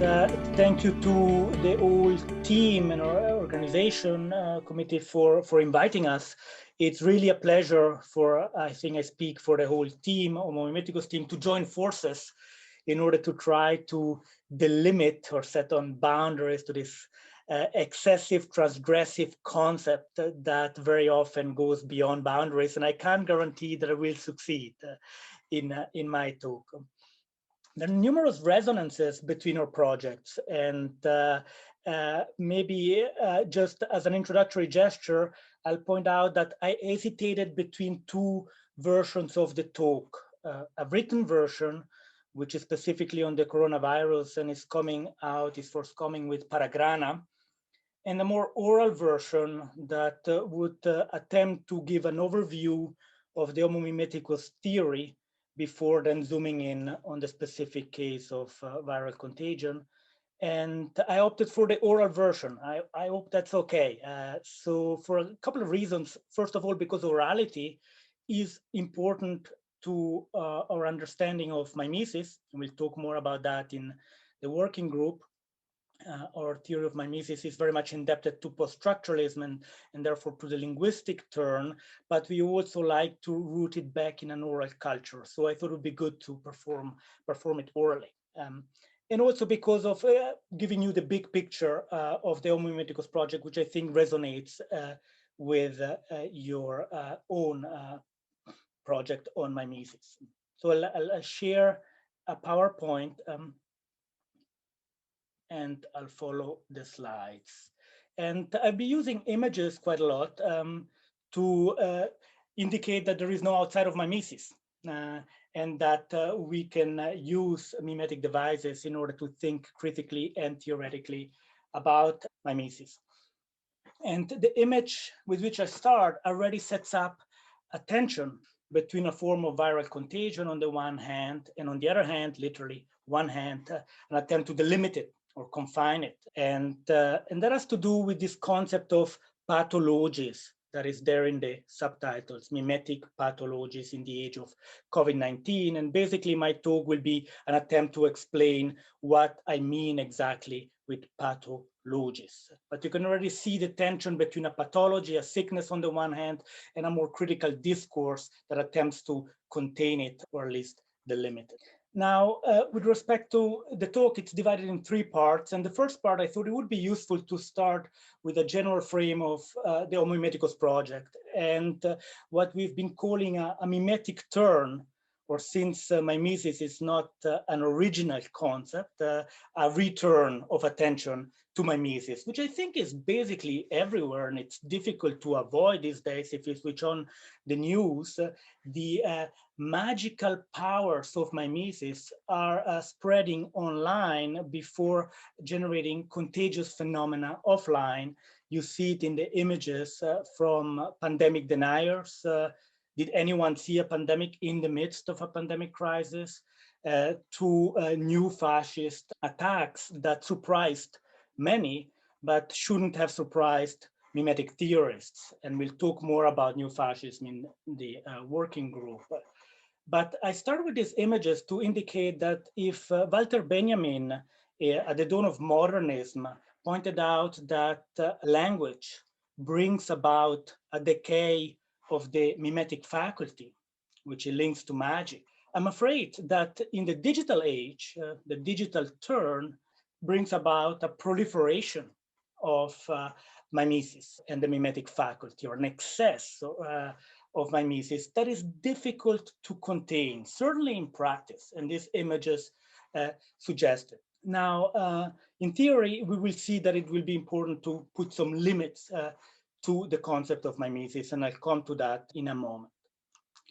thank you to the whole team and our organization committee for inviting us. It's really a pleasure for, I think I speak for the whole team, Homo Mimeticus team, to join forces in order to try to delimit or set on boundaries to this excessive transgressive concept that very often goes beyond boundaries. And I can't guarantee that I will succeed in my talk. There are numerous resonances between our projects, and maybe just as an introductory gesture, I'll point out that I hesitated between two versions of the talk, a written version, which is specifically on the coronavirus and is forthcoming with Paragrana, and a more oral version that would attempt to give an overview of the Homo Mimeticus theory before then zooming in on the specific case of viral contagion. And I opted for the oral version. I hope that's okay. So for a couple of reasons. First of all, because orality is important to our understanding of mimesis. And we'll talk more about that in the working group. Our theory of mimesis is very much indebted to post-structuralism and therefore to the linguistic turn, but we also like to root it back in an oral culture. So I thought it would be good to perform it orally. And also because of giving you the big picture of the Homo Mimeticus project, which I think resonates with your own project on mimesis. So I'll share a PowerPoint and I'll follow the slides. And I'll be using images quite a lot to indicate that there is no outside of mimesis and that we can use mimetic devices in order to think critically and theoretically about mimesis. And the image with which I start already sets up a tension between a form of viral contagion on the one hand, and on the other hand, literally one hand, an attempt to delimit it or confine it. And that has to do with this concept of pathologies that is there in the subtitles, mimetic pathologies in the age of COVID-19. And basically my talk will be an attempt to explain what I mean exactly with pathologies. But you can already see the tension between a pathology, a sickness on the one hand, and a more critical discourse that attempts to contain it or at least delimit it. Now, with respect to the talk, it's divided in three parts. And the first part, I thought it would be useful to start with a general frame of the Homo Mimeticus project and what we've been calling a mimetic turn, or since mimesis is not an original concept, a return of attention to mimesis, which I think is basically everywhere, and it's difficult to avoid these days if you switch on the news. The magical powers of mimesis are spreading online before generating contagious phenomena offline. You see it in the images from pandemic deniers. Did anyone see a pandemic in the midst of a pandemic crisis? To new fascist attacks that surprised many, but shouldn't have surprised mimetic theorists. And we'll talk more about new fascism in the working group. But I start with these images to indicate that if Walter Benjamin, at the dawn of modernism, pointed out that language brings about a decay of the mimetic faculty, which he links to magic, I'm afraid that in the digital age, the digital turn brings about a proliferation of mimesis and the mimetic faculty, or an excess of mimesis that is difficult to contain, certainly in practice, and these images suggest it. Now, in theory, we will see that it will be important to put some limits to the concept of mimesis, and I'll come to that in a moment.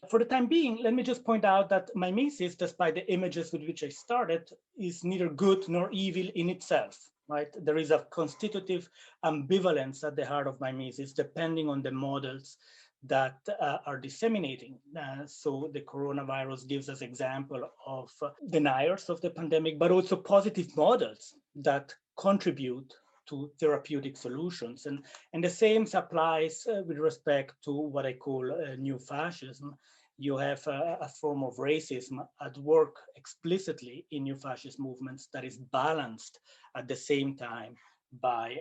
For the time being, let me just point out that mimesis, despite the images with which I started, is neither good nor evil in itself, right? There is a constitutive ambivalence at the heart of mimesis, depending on the models that are disseminating. So the coronavirus gives us example of deniers of the pandemic, but also positive models that contribute to therapeutic solutions. And the same applies with respect to what I call new fascism. you have a form of racism at work explicitly in new fascist movements that is balanced at the same time by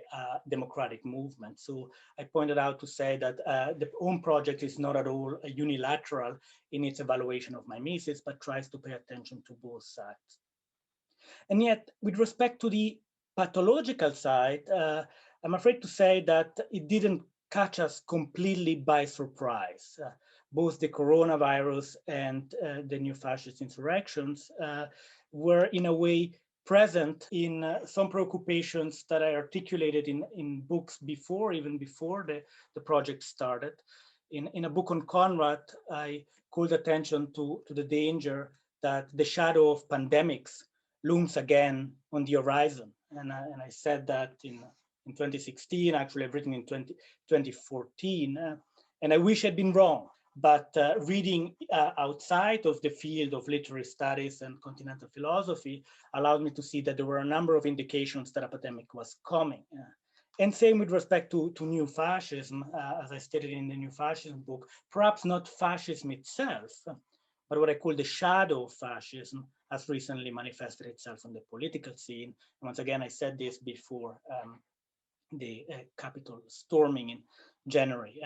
democratic movement. So I pointed out to say that the HOM project is not at all unilateral in its evaluation of mimesis, but tries to pay attention to both sides. And yet, with respect to the pathological side, I'm afraid to say that it didn't catch us completely by surprise. Both the coronavirus and the new fascist insurrections were in a way present in some preoccupations that I articulated in books before, even before the project started. In a book on Conrad, I called attention to the danger that the shadow of pandemics looms again on the horizon. And I said that in 2016, actually I've written in 2014, and I wish I'd been wrong. But reading outside of the field of literary studies and continental philosophy allowed me to see that there were a number of indications that a pandemic was coming. And same with respect to new fascism, as I stated in the New Fascism book, perhaps not fascism itself, but what I call the shadow of fascism has recently manifested itself on the political scene. And once again, I said this before the Capitol storming in January.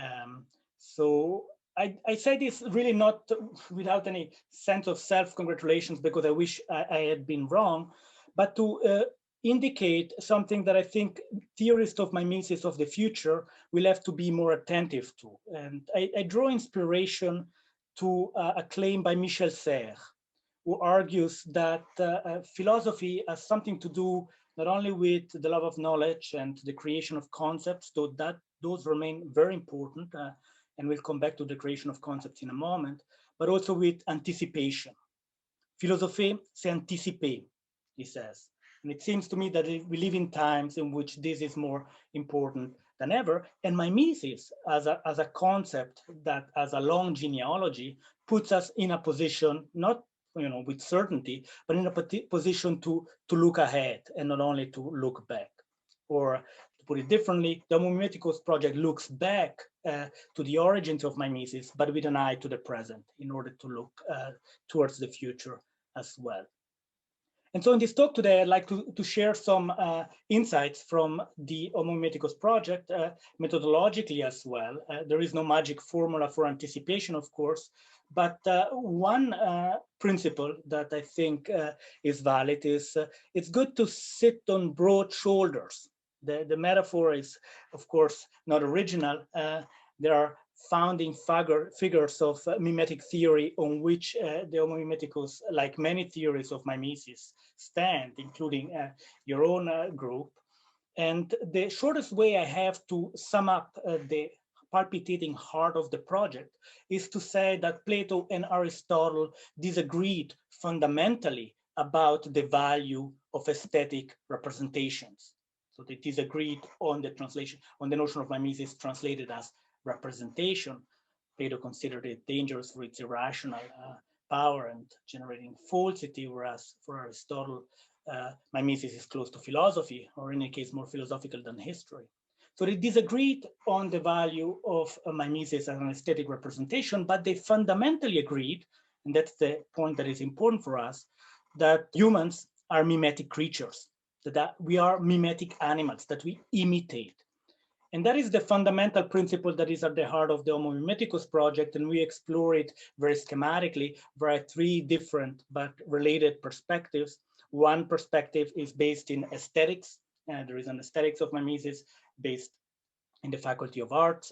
So I say this really not without any sense of self-congratulations, because I wish I had been wrong, but to indicate something that I think theorists of mimesis of the future will have to be more attentive to. And I draw inspiration to a claim by Michel Serres, who argues that philosophy has something to do not only with the love of knowledge and the creation of concepts, though those remain very important, and we'll come back to the creation of concepts in a moment, but also with anticipation. Philosophie, c'est anticiper, he says. And it seems to me that we live in times in which this is more important than ever. And mimesis as a concept that as a long genealogy puts us in a position, not with certainty, but in a position to look ahead and not only to look back. Or to put it differently, the Homo Mimeticus project looks back to the origins of mimesis, but with an eye to the present in order to look towards the future as well. And so in this talk today, I'd like to share some insights from the Homo Mimeticus project, methodologically as well. There is no magic formula for anticipation, of course, but one principle that I think is valid is it's good to sit on broad shoulders. The metaphor is, of course, not original. There are founding figures of mimetic theory on which the Homo Mimeticus, like many theories of mimesis, stand, including your own group. And the shortest way I have to sum up the palpitating heart of the project is to say that Plato and Aristotle disagreed fundamentally about the value of aesthetic representations. So they disagreed on the translation, on the notion of mimesis translated as representation. Plato considered it dangerous for its irrational power and generating falsity, whereas for Aristotle, mimesis is close to philosophy, or in any case, more philosophical than history. So they disagreed on the value of mimesis as an aesthetic representation, but they fundamentally agreed, and that's the point that is important for us, that humans are mimetic creatures, that we are mimetic animals, that we imitate. And that is the fundamental principle that is at the heart of the Homo Mimeticus project, and we explore it very schematically via three different but related perspectives. One perspective is based in aesthetics, and there is an aesthetics of mimesis based in the Faculty of Arts.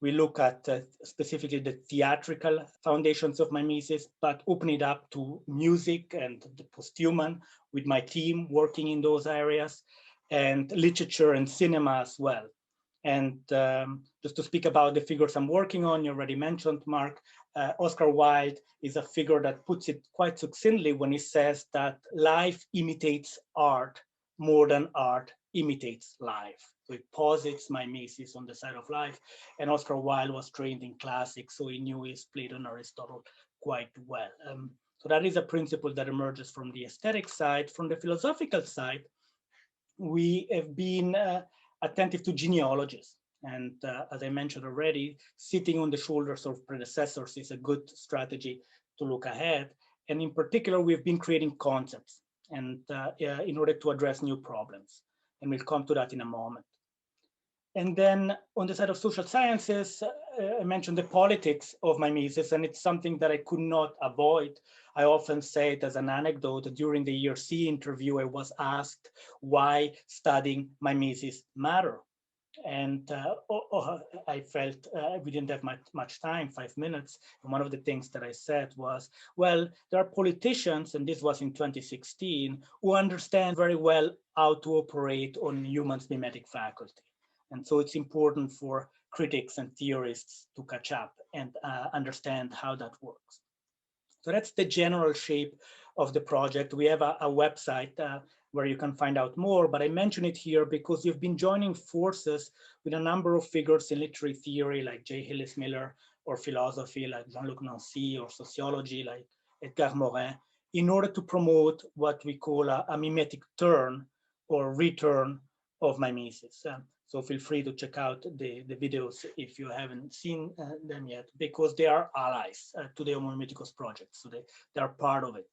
We look at specifically the theatrical foundations of mimesis, but open it up to music and the posthuman with my team working in those areas, and literature and cinema as well. And just to speak about the figures I'm working on, you already mentioned, Mark, Oscar Wilde is a figure that puts it quite succinctly when he says that life imitates art more than art imitates life. So it posits mimesis on the side of life. And Oscar Wilde was trained in classics, so he knew his Plato and Aristotle quite well. So that is a principle that emerges from the aesthetic side. From the philosophical side, we have been attentive to genealogies. And as I mentioned already, sitting on the shoulders of predecessors is a good strategy to look ahead. And in particular, we've been creating concepts and in order to address new problems. And we'll come to that in a moment. And then on the side of social sciences, I mentioned the politics of mimesis, and it's something that I could not avoid. I often say it as an anecdote. During the ERC interview, I was asked why studying mimesis matter. And I felt we didn't have much time, 5 minutes. And one of the things that I said was, well, there are politicians, and this was in 2016, who understand very well how to operate on humans' mimetic faculty. And so it's important for critics and theorists to catch up and understand how that works. So that's the general shape of the project. We have a website where you can find out more, but I mention it here because you've been joining forces with a number of figures in literary theory like J. Hillis Miller, or philosophy like Jean-Luc Nancy, or sociology like Edgar Morin, in order to promote what we call a mimetic turn or return of mimesis. So feel free to check out the videos if you haven't seen them yet, because they are allies to the Homo Mimeticus project, so they are part of it.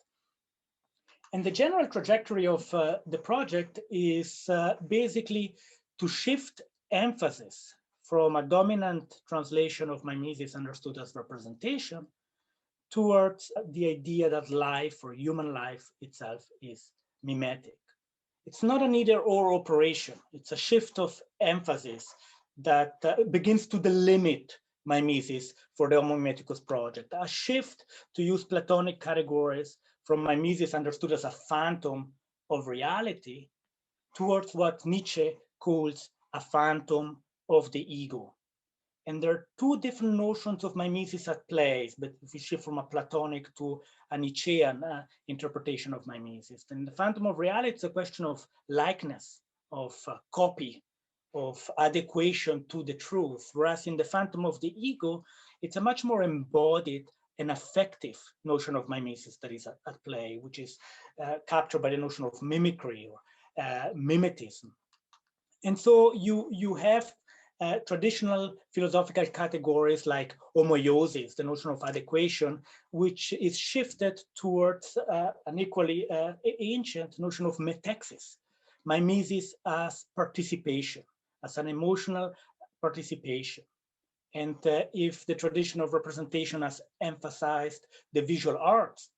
And the general trajectory of the project is basically to shift emphasis from a dominant translation of mimesis understood as representation towards the idea that life or human life itself is mimetic. It's not an either or operation. It's a shift of emphasis that begins to delimit mimesis for the Homo Mimeticus project, a shift to use Platonic categories from mimesis understood as a phantom of reality towards what Nietzsche calls a phantom of the ego. And there are two different notions of mimesis at play, but if we shift from a Platonic to a Nietzschean interpretation of mimesis. In the phantom of reality, it's a question of likeness, of copy, of adequation to the truth. Whereas in the phantom of the ego, it's a much more embodied and affective notion of mimesis that is at play, which is captured by the notion of mimicry or mimetism. And so you have traditional philosophical categories like homoiosis, the notion of adequation, which is shifted towards an equally ancient notion of metexis, mimesis as participation, as an emotional participation. And if the tradition of representation has emphasized the visual arts,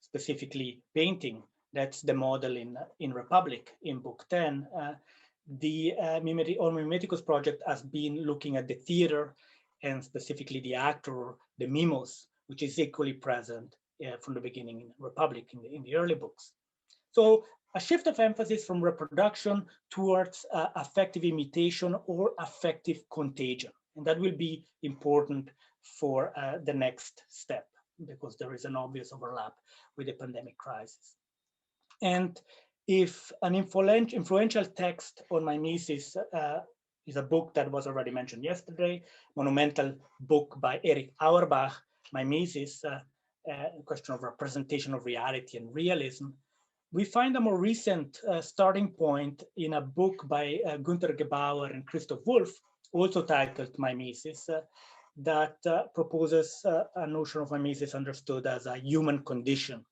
specifically painting, that's the model in Republic in book 10, the Homo Mimeticus project has been looking at the theater and specifically the actor, the mimos, which is equally present from the beginning in Republic in the early books. So a shift of emphasis from reproduction towards affective imitation or affective contagion. And that will be important for the next step because there is an obvious overlap with the pandemic crisis. And if an influential text on mimesis is a book that was already mentioned yesterday, monumental book by Erich Auerbach, Mimesis, a question of representation of reality and realism, we find a more recent starting point in a book by Günter Gebauer and Christoph Wolff, also titled Mimesis, that proposes a notion of mimesis understood as a human condition.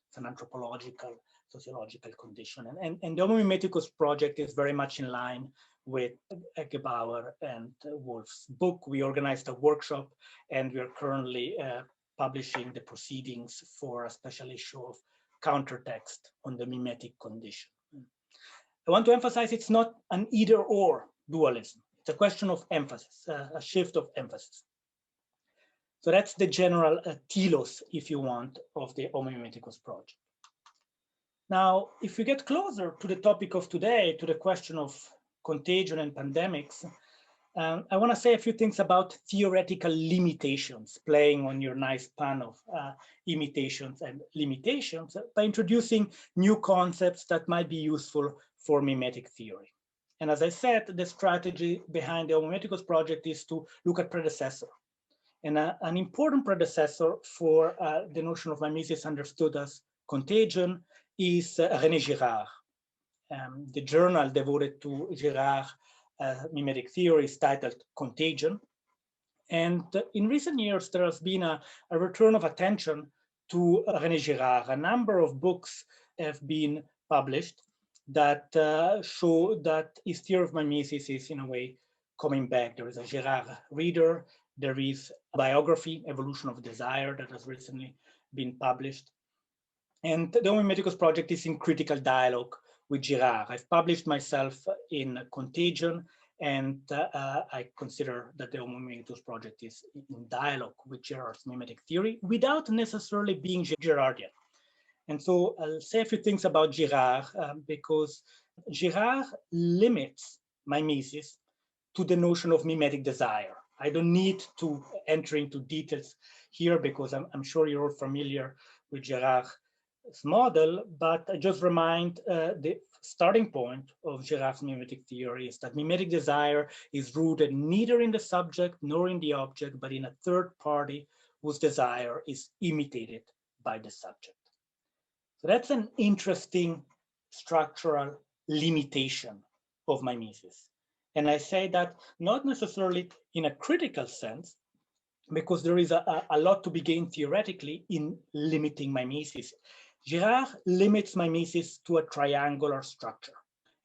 It's an anthropological, sociological condition. And the Homo Mimeticus project is very much in line with Gebauer and Wolff's book. We organized a workshop and we are currently publishing the proceedings for a special issue of Countertext on the mimetic condition. I want to emphasize it's not an either or dualism. It's a question of emphasis, a shift of emphasis. So that's the general telos, if you want, of the Homo Mimeticus project. Now, if we get closer to the topic of today, to the question of contagion and pandemics, I want to say a few things about theoretical limitations, playing on your nice pun of imitations and limitations, by introducing new concepts that might be useful for mimetic theory. And as I said, the strategy behind the Homo Mimeticus project is to look at predecessor. And an important predecessor for the notion of mimesis understood as contagion is René Girard. The journal devoted to Girard mimetic theory is titled Contagion. And in recent years, there has been a return of attention to René Girard. A number of books have been published that show that his theory of mimesis is in a way coming back. There is a Girard reader, there is a biography, Evolution of Desire, that has recently been published. And the Homo Mimeticus project is in critical dialogue with Girard. I've published myself in Contagion, and I consider that the Homo Mimeticus project is in dialogue with Girard's mimetic theory without necessarily being Girardian. And so I'll say a few things about Girard because Girard limits mimesis to the notion of mimetic desire. I don't need to enter into details here because I'm sure you're all familiar with Girard's model, but I just remind the starting point of Girard's mimetic theory is that mimetic desire is rooted neither in the subject nor in the object, but in a third party whose desire is imitated by the subject. So that's an interesting structural limitation of mimesis. And I say that not necessarily in a critical sense, because there is a lot to be gained theoretically in limiting mimesis. Girard limits mimesis to a triangular structure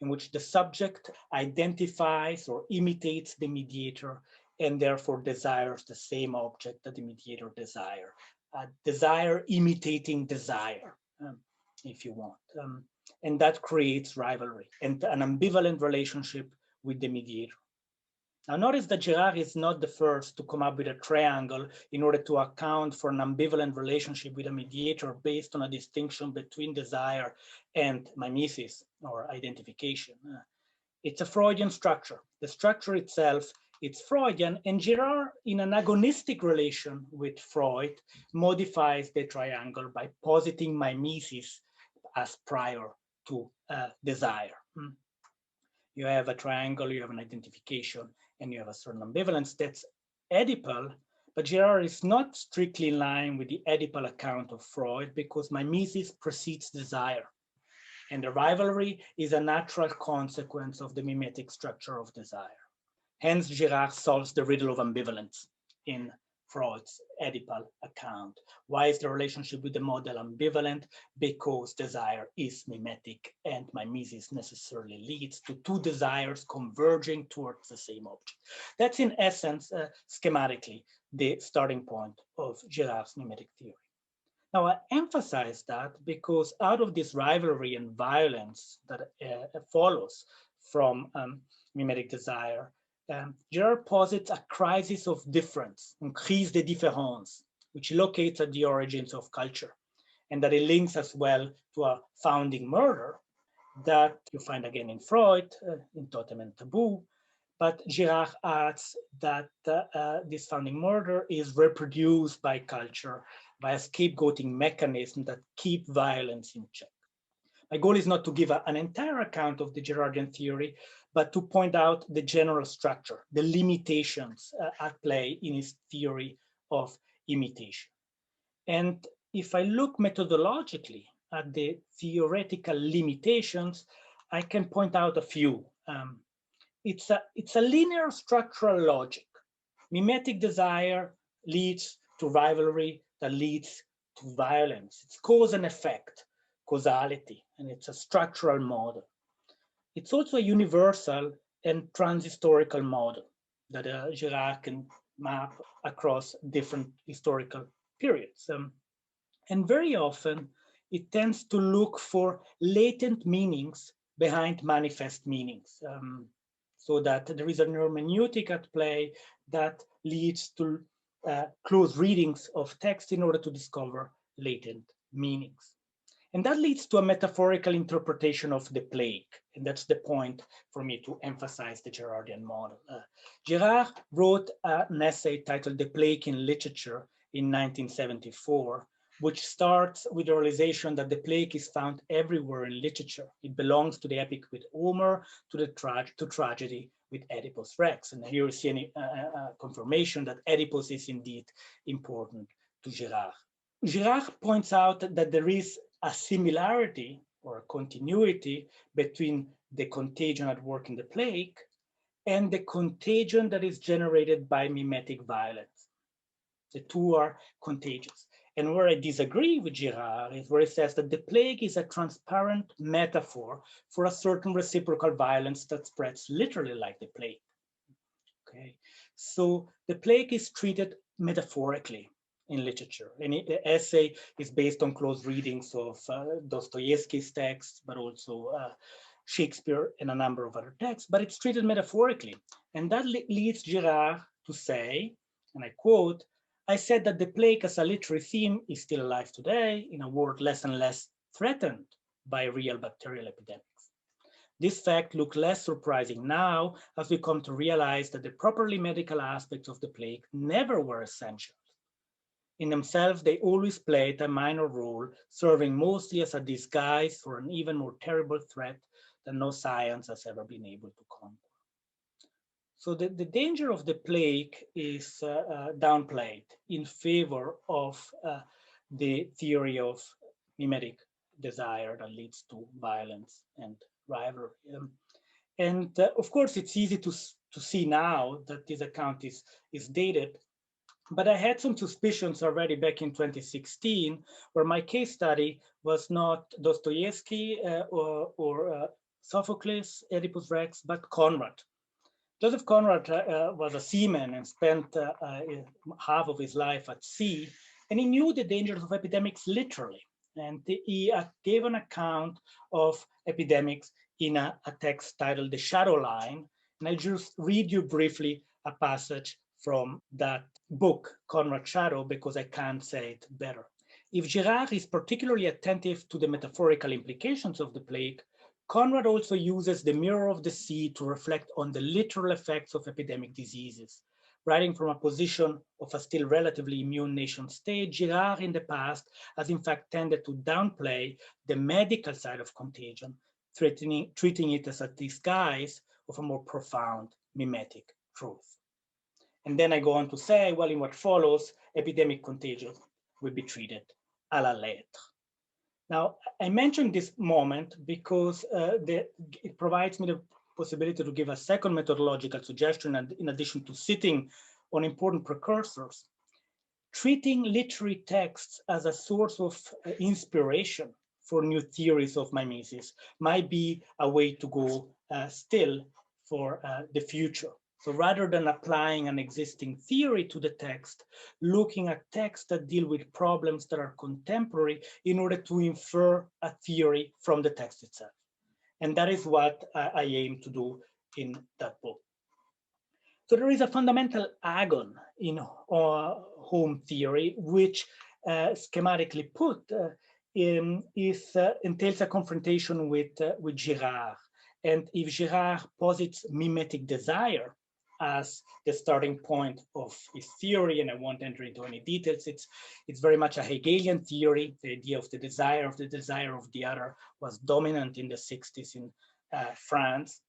in which the subject identifies or imitates the mediator and therefore desires the same object that the mediator desires. Desire imitating desire, if you want. And that creates rivalry and an ambivalent relationship with the mediator. Now notice that Girard is not the first to come up with a triangle in order to account for an ambivalent relationship with a mediator based on a distinction between desire and mimesis or identification. It's a Freudian structure. The structure itself, it's Freudian, and Girard, in an agonistic relation with Freud, modifies the triangle by positing mimesis as prior to desire. You have a triangle, you have an identification, and you have a certain ambivalence that's Oedipal, but Girard is not strictly in line with the Oedipal account of Freud because mimesis precedes desire. And the rivalry is a natural consequence of the mimetic structure of desire. Hence, Girard solves the riddle of ambivalence in Freud's Oedipal account. Why is the relationship with the model ambivalent? Because desire is mimetic and mimesis necessarily leads to two desires converging towards the same object. That's in essence, schematically, the starting point of Girard's mimetic theory. Now, I emphasize that because out of this rivalry and violence that follows from mimetic desire, Girard posits a crisis of difference, une crise de différence, which locates at the origins of culture, and that it links as well to a founding murder that you find again in Freud, in Totem and Taboo, but Girard adds that this founding murder is reproduced by culture by a scapegoating mechanism that keep violence in check. My goal is not to give an entire account of the Girardian theory, but to point out the general structure, the limitations at play in his theory of imitation. And if I look methodologically at the theoretical limitations, I can point out a few. It's a linear structural logic. Mimetic desire leads to rivalry that leads to violence. It's cause and effect, causality, and it's a structural model. It's also a universal and transhistorical model that Girard can map across different historical periods. And very often, it tends to look for latent meanings behind manifest meanings, so that there is a hermeneutic at play that leads to close readings of text in order to discover latent meanings. And that leads to a metaphorical interpretation of the plague. And that's the point for me to emphasize the Girardian model. Girard wrote an essay titled The Plague in Literature in 1974, which starts with the realization that the plague is found everywhere in literature. It belongs to the epic with Homer, to tragedy with Oedipus Rex. And here you see a confirmation that Oedipus is indeed important to Girard. Girard points out that there is a similarity or a continuity between the contagion at work in the plague and the contagion that is generated by mimetic violence. The two are contagious. And where I disagree with Girard is where he says that the plague is a transparent metaphor for a certain reciprocal violence that spreads literally like the plague. Okay, so the plague is treated metaphorically in literature. And the essay is based on close readings of Dostoevsky's texts, but also Shakespeare and a number of other texts, but it's treated metaphorically. And that leads Girard to say, and I quote, "I said that the plague as a literary theme is still alive today in a world less and less threatened by real bacterial epidemics. This fact looks less surprising now as we come to realize that the properly medical aspects of the plague never were essential. In themselves, they always played a minor role, serving mostly as a disguise for an even more terrible threat that no science has ever been able to conquer." So the danger of the plague is downplayed in favor of the theory of mimetic desire that leads to violence and rivalry. And of course, it's easy to see now that this account is dated, but I had some suspicions already back in 2016, where my case study was not Dostoevsky or Sophocles, Oedipus Rex, but Conrad. Joseph Conrad was a seaman and spent half of his life at sea, and he knew the dangers of epidemics literally. And he gave an account of epidemics in a text titled The Shadow Line. And I'll just read you briefly a passage from that book, Conrad's Shadow, because I can't say it better. If Girard is particularly attentive to the metaphorical implications of the plague, Conrad also uses the mirror of the sea to reflect on the literal effects of epidemic diseases. Writing from a position of a still relatively immune nation state, Girard in the past has in fact tended to downplay the medical side of contagion, treating it as a disguise of a more profound mimetic truth. And then I go on to say, well, in what follows, epidemic contagion will be treated à la lettre. Now, I mentioned this moment because it provides me the possibility to give a second methodological suggestion, and in addition to sitting on important precursors. Treating literary texts as a source of inspiration for new theories of mimesis might be a way to go still for the future. So rather than applying an existing theory to the text, looking at texts that deal with problems that are contemporary in order to infer a theory from the text itself. And that is what I aim to do in that book. So there is a fundamental agon in HOM theory, which schematically put entails a confrontation with Girard. And if Girard posits mimetic desire as the starting point of his theory, and I won't enter into any details, it's very much a Hegelian theory. The idea of the desire of the other was dominant in the 60s in France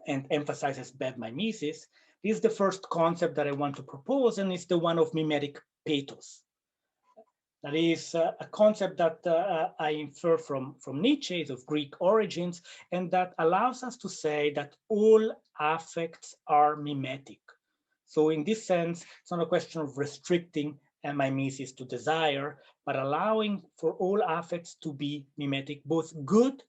and emphasizes bad mimesis. This is the first concept that I want to propose, and it's the one of mimetic pathos. That is a concept that I infer from Nietzsche, is of Greek origins, and that allows us to say that all affects are mimetic. So in this sense, it's not a question of restricting mimesis to desire, but allowing for all affects to be mimetic, both good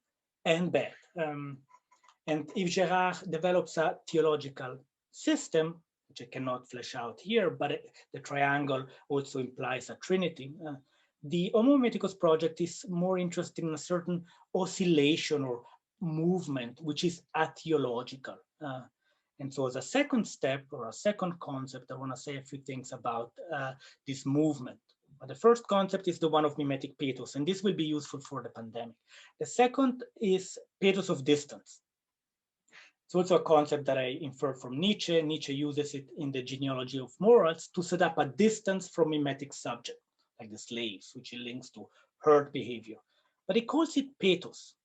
and bad. And if Girard develops a theological system, which I cannot flesh out here, but the triangle also implies a trinity. The Homo Mimeticus project is more interested in a certain oscillation or movement, which is atheological. And so as a second step or a second concept, I want to say a few things about this movement. But the first concept is the one of mimetic pathos, and this will be useful for the pandemic. The second is pathos of distance. It's also a concept that I inferred from Nietzsche. Nietzsche uses it in the genealogy of morals to set up a distance from mimetic subject, like the slaves, which he links to herd behavior. But he calls it pathos.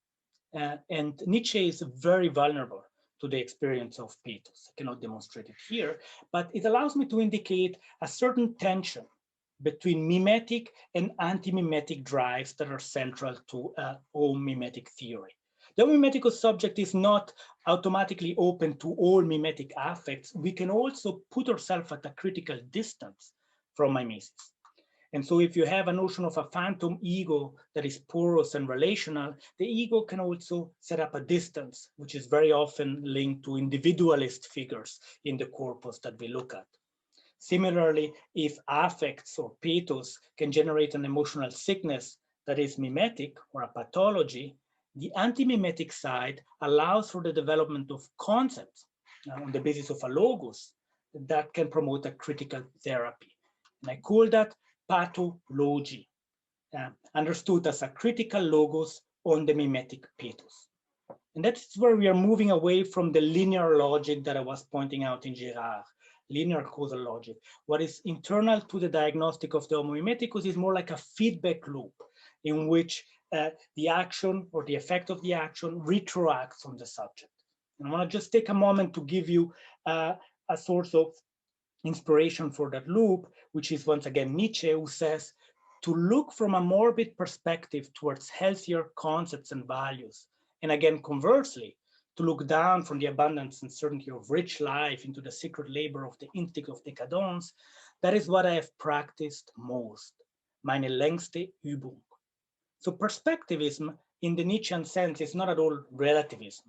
And Nietzsche is very vulnerable to the experience of pathos. I cannot demonstrate it here, but it allows me to indicate a certain tension between mimetic and anti-mimetic drives that are central to all mimetic theory. The mimeticus subject is not automatically open to all mimetic affects. We can also put ourselves at a critical distance from mimesis. And so if you have a notion of a phantom ego that is porous and relational, the ego can also set up a distance, which is very often linked to individualist figures in the corpus that we look at. Similarly, if affects or pathos can generate an emotional sickness that is mimetic or a pathology, the anti-mimetic side allows for the development of concepts on the basis of a logos that can promote a critical therapy. And I call that pathology, understood as a critical logos on the mimetic pathos. And that's where we are moving away from the linear logic that I was pointing out in Girard, linear causal logic. What is internal to the diagnostic of the Homo Mimeticus is more like a feedback loop in which the action or the effect of the action retroacts on the subject. And I want to just take a moment to give you a source of inspiration for that loop, which is once again Nietzsche, who says, to look from a morbid perspective towards healthier concepts and values. And again, conversely, to look down from the abundance and certainty of rich life into the secret labor of the instinct of decadence, that is what I have practiced most, meine längste Übung. So perspectivism in the Nietzschean sense is not at all relativism.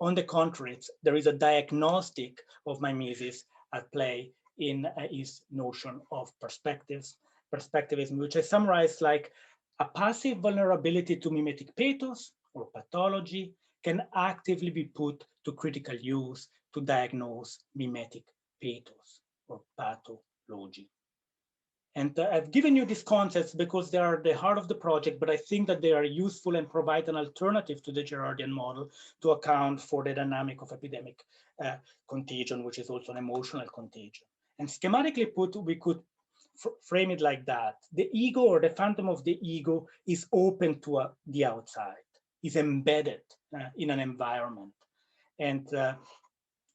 On the contrary, there is a diagnostic of mimesis at play in his notion of perspectivism, which I summarize like a passive vulnerability to mimetic pathos or pathology can actively be put to critical use to diagnose mimetic pathos or pathology. And I've given you these concepts because they are the heart of the project, but I think that they are useful and provide an alternative to the Girardian model to account for the dynamic of epidemic contagion, which is also an emotional contagion. And schematically put, we could frame it like that. The ego or the phantom of the ego is open to the outside, is embedded in an environment. And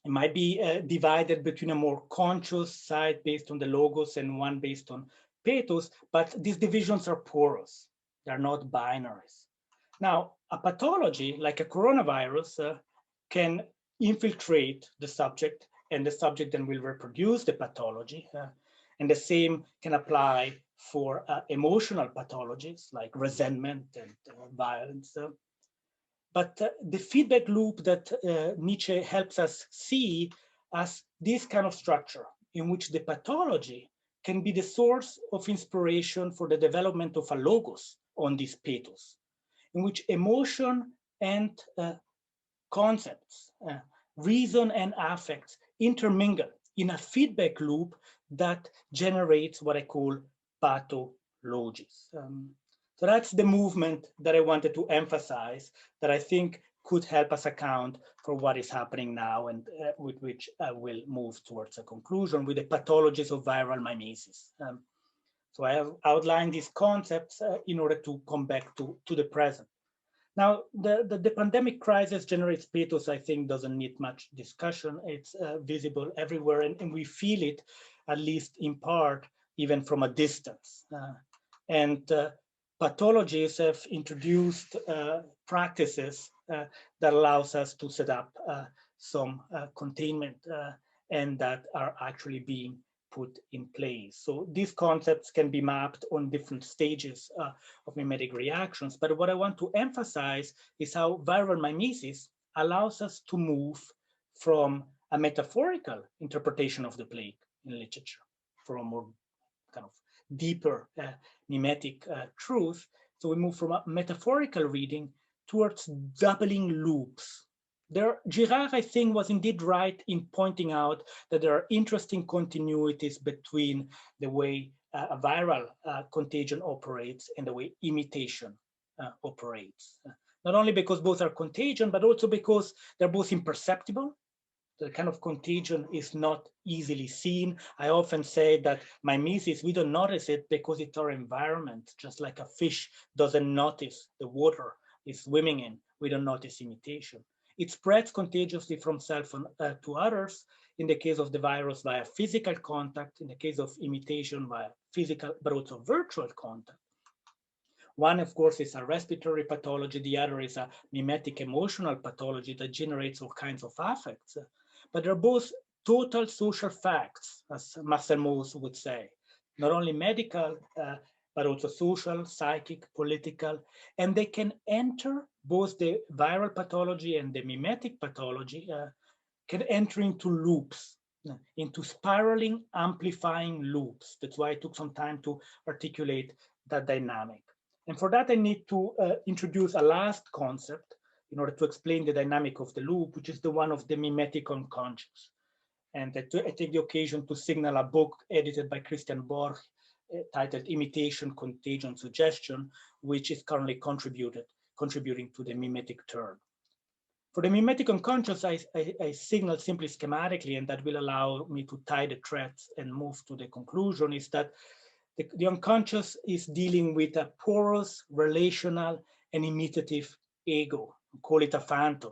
it might be divided between a more conscious side based on the logos and one based on pathos, but these divisions are porous. They're not binaries. Now, a pathology like a coronavirus can infiltrate the subject, and the subject then will reproduce the pathology. And the same can apply for emotional pathologies like resentment and violence. But the feedback loop that Nietzsche helps us see as this kind of structure in which the pathology can be the source of inspiration for the development of a logos on this pathos, in which emotion and concepts, reason and affects intermingle in a feedback loop that generates what I call pathologies. So that's the movement that I wanted to emphasize that I think could help us account for what is happening now, and with which I will move towards a conclusion with the pathologies of viral mimesis. So I have outlined these concepts in order to come back to the present. Now, the pandemic crisis generates pathos, I think, doesn't need much discussion. It's visible everywhere, and we feel it, at least in part, even from a distance. Pathologies have introduced practices that allows us to set up some containment and that are actually being put in place. So these concepts can be mapped on different stages of mimetic reactions. But what I want to emphasize is how viral mimesis allows us to move from a metaphorical interpretation of the plague in literature, from a more kind of deeper mimetic truth. So we move from a metaphorical reading towards doubling loops. Girard, I think, was indeed right in pointing out that there are interesting continuities between the way a viral contagion operates and the way imitation operates. Not only because both are contagion, but also because they're both imperceptible. The kind of contagion is not easily seen. I often say that mimesis, we don't notice it because it's our environment, just like a fish doesn't notice the water it's swimming in. We don't notice imitation. It spreads contagiously from self to others, in the case of the virus via physical contact, in the case of imitation via physical, but also virtual contact. One, of course, is a respiratory pathology. The other is a mimetic emotional pathology that generates all kinds of affects. But they're both total social facts, as Marcel Mauss would say, not only medical, but also social, psychic, political, and they can enter both the viral pathology and the mimetic pathology, can enter into loops, into spiraling, amplifying loops. That's why it took some time to articulate that dynamic. And for that, I need to introduce a last concept in order to explain the dynamic of the loop, which is the one of the mimetic unconscious. And I take the occasion to signal a book edited by Christian Borch titled Imitation, Contagion, Suggestion, which is currently contributing to the mimetic turn. For the mimetic unconscious, I signal simply schematically, and that will allow me to tie the threads and move to the conclusion, is that the unconscious is dealing with a porous, relational, and imitative ego. We call it a phantom.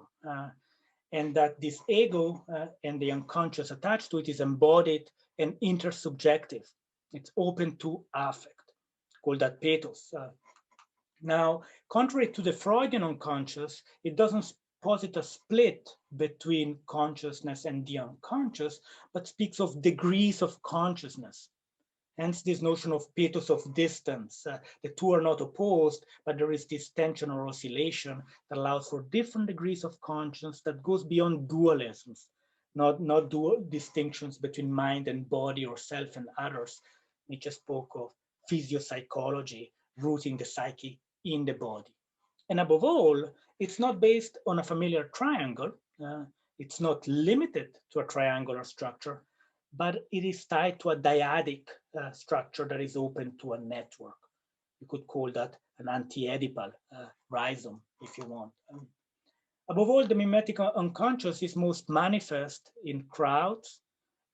And that this ego and the unconscious attached to it is embodied and intersubjective. It's open to affect, call that pathos. Now, contrary to the Freudian unconscious, it doesn't posit a split between consciousness and the unconscious, but speaks of degrees of consciousness. Hence this notion of Pathos of Distance. The two are not opposed, but there is this tension or oscillation that allows for different degrees of consciousness that goes beyond dualisms, not dual distinctions between mind and body or self and others. Nietzsche spoke of physiopsychology, rooting the psyche in the body. And above all, it's not based on a familiar triangle. It's not limited to a triangular structure, but it is tied to a dyadic structure that is open to a network. You could call that an anti-Oedipal rhizome, if you want. Above all, the mimetic unconscious is most manifest in crowds,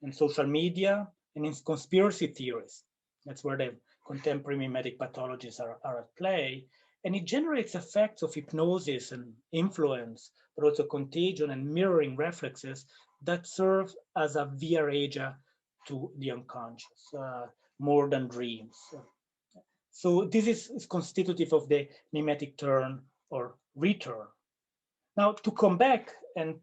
in social media, and in conspiracy theories. That's where the contemporary mimetic pathologies are at play. And it generates effects of hypnosis and influence, but also contagion and mirroring reflexes that serve as a via regia to the unconscious, more than dreams. So this is constitutive of the mimetic turn or return. Now, to come back and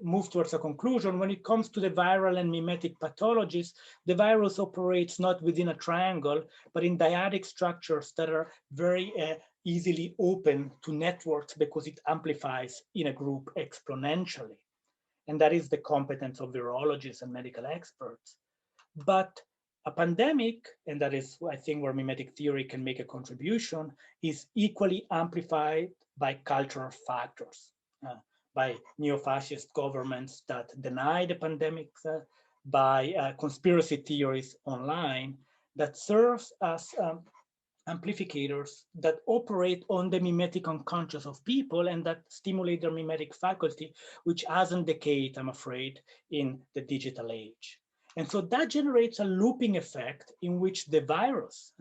move towards a conclusion, when it comes to the viral and mimetic pathologies, the virus operates not within a triangle, but in dyadic structures that are very easily open to networks because it amplifies in a group exponentially. And that is the competence of virologists and medical experts. But a pandemic, and that is, I think, where mimetic theory can make a contribution, is equally amplified by cultural factors, by neo-fascist governments that deny the pandemic, by conspiracy theories online that serves as amplificators that operate on the mimetic unconscious of people and that stimulate their mimetic faculty, which hasn't decayed, I'm afraid, in the digital age. And so that generates a looping effect in which the virus,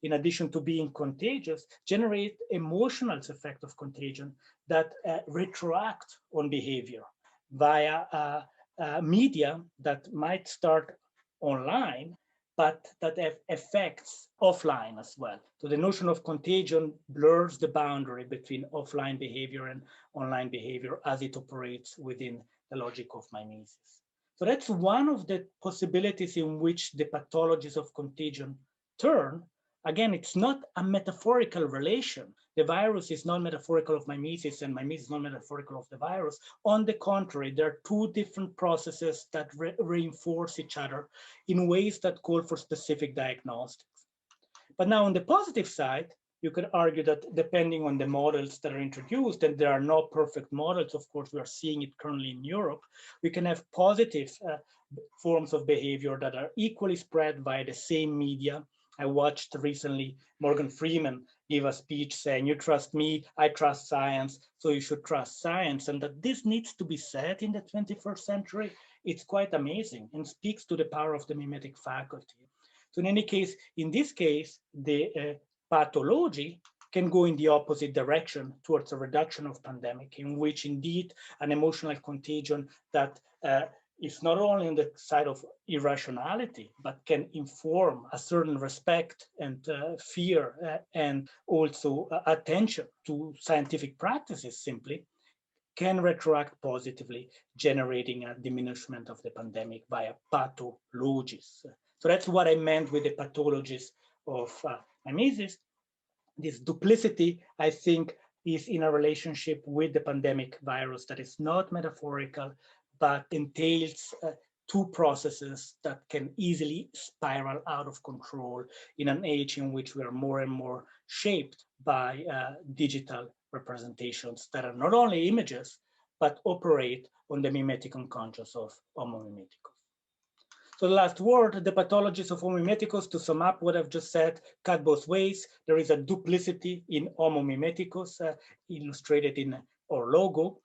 in addition to being contagious, generate emotional effect of contagion that retroact on behavior via media that might start online, but that have effects offline as well. So the notion of contagion blurs the boundary between offline behavior and online behavior as it operates within the logic of mimesis. So that's one of the possibilities in which the pathologies of contagion turn. Again, it's not a metaphorical relation. The virus is not metaphorical of mimesis and mimesis is not metaphorical of the virus. On the contrary, there are two different processes that reinforce each other in ways that call for specific diagnostics. But now on the positive side, you could argue that depending on the models that are introduced, and there are no perfect models, of course, we are seeing it currently in Europe, we can have positive forms of behavior that are equally spread by the same media. I watched recently Morgan Freeman give a speech saying, you trust me, I trust science, so you should trust science. And that this needs to be said in the 21st century, it's quite amazing and speaks to the power of the mimetic faculty. So in any case, in this case, the pathology can go in the opposite direction towards a reduction of pandemic, in which indeed an emotional contagion that is not only on the side of irrationality, but can inform a certain respect and fear and also attention to scientific practices simply, can retroact positively, generating a diminishment of the pandemic via pathologies. So that's what I meant with the pathologies of mimesis. This duplicity, I think, is in a relationship with the pandemic virus that is not metaphorical, but entails two processes that can easily spiral out of control in an age in which we are more and more shaped by digital representations that are not only images, but operate on the mimetic unconscious of Homo Mimeticus. So the last word, the pathologies of Homo Mimeticus, to sum up what I've just said, cut both ways. There is a duplicity in Homo Mimeticus, illustrated in our logo.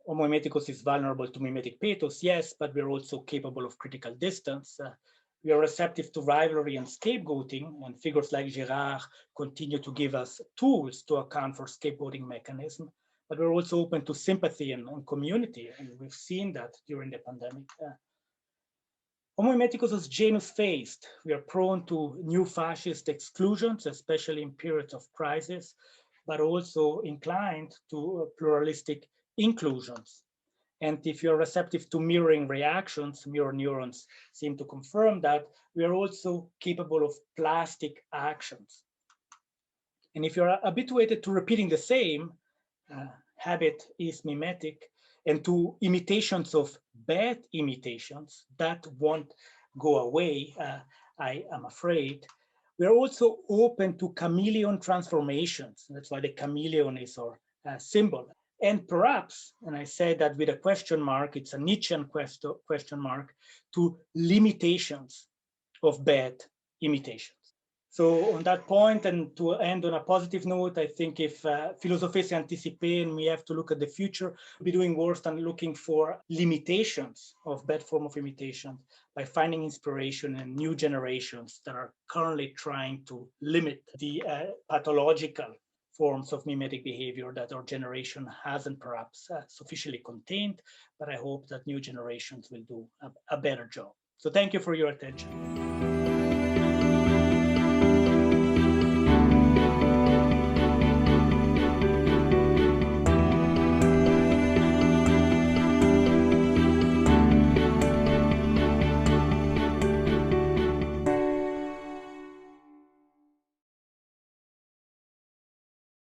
Homo Mimeticus is vulnerable to mimetic pathos, yes, but we're also capable of critical distance. We are receptive to rivalry and scapegoating, and figures like Girard continue to give us tools to account for scapegoating mechanism. But we're also open to sympathy and community, and we've seen that during the pandemic. Homo Mimeticus is Janus-faced. We are prone to new fascist exclusions, especially in periods of crisis, but also inclined to pluralistic inclusions. And if you're receptive to mirroring reactions, mirror neurons seem to confirm that, we are also capable of plastic actions. And if you're habituated to repeating the same, habit is mimetic, and to imitations of bad imitations that won't go away, I am afraid. We're also open to chameleon transformations. That's why the chameleon is our symbol. And perhaps, and I say that with a question mark, it's a Nietzschean question mark, to limitations of bad imitations. So on that point, and to end on a positive note, I think if philosophers anticipate and we have to look at the future, we'll be doing worse than looking for limitations of bad form of imitation by finding inspiration in new generations that are currently trying to limit the pathological forms of mimetic behavior that our generation hasn't perhaps sufficiently contained, but I hope that new generations will do a better job. So thank you for your attention.